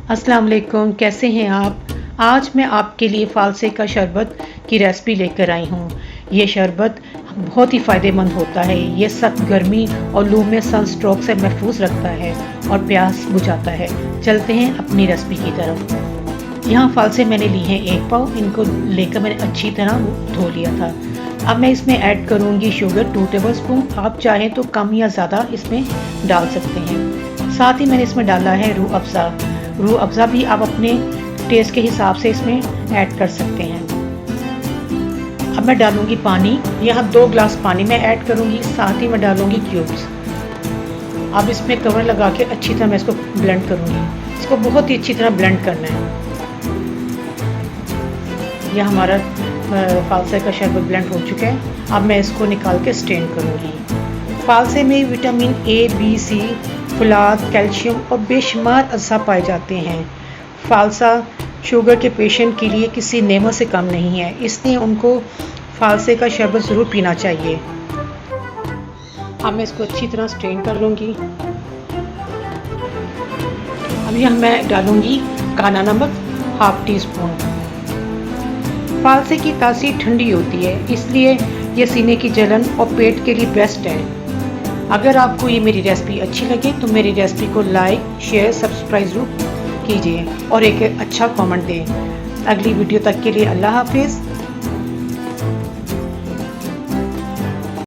अस्सलाम वालेकुम, कैसे हैं आप। आज मैं आपके लिए फालसे का शरबत की रेसिपी लेकर आई हूँ। ये शरबत बहुत ही फ़ायदेमंद होता है। ये सख्त गर्मी और लू में सन स्ट्रोक से महफूज रखता है और प्यास बुझाता है। चलते हैं अपनी रेसिपी की तरफ। यहाँ फालसे मैंने लिए हैं 1 पाव। इनको लेकर मैंने अच्छी तरह धो लिया था। अब मैं इसमें ऐड करूँगी शुगर 2 टेबलस्पून। आप चाहें तो कम या ज़्यादा इसमें डाल सकते हैं। साथ ही मैंने इसमें डाला है रूह अफ़ज़ा। रूह अफ़ज़ा भी आप अपने टेस्ट के हिसाब से इसमें ऐड कर सकते हैं। अब मैं डालूंगी पानी। यहाँ 2 ग्लास पानी मैं ऐड करूंगी। साथ ही मैं डालूंगी क्यूब्स। अब इसमें कवर लगा के अच्छी तरह मैं इसको ब्लेंड करूंगी। इसको बहुत ही अच्छी तरह ब्लेंड करना है। यह हमारा फालसे का शरबत ब्लेंड हो चुका है। अब मैं इसको निकाल के स्ट्रेन करूंगी। फालसे में विटामिन ए, बी, सी, फुलाद, कैल्शियम और बेशुमार अज़ा पाए जाते हैं। फालसा शुगर के पेशेंट के लिए किसी नेमत से कम नहीं है, इसलिए उनको फालसे का शरबत ज़रूर पीना चाहिए। अब मैं इसको अच्छी तरह स्ट्रेन कर लूँगी। अब यहाँ मैं डालूँगी काला नमक 1/2 टीस्पून। फालसे की तासीर ठंडी होती है, इसलिए ये सीने की जलन और पेट के लिए बेस्ट है। अगर आपको ये मेरी रेसिपी अच्छी लगे तो मेरी रेसिपी को लाइक, शेयर, सब्सक्राइब ज़रूर कीजिए और एक अच्छा कमेंट दें। अगली वीडियो तक के लिए अल्लाह हाफिज़।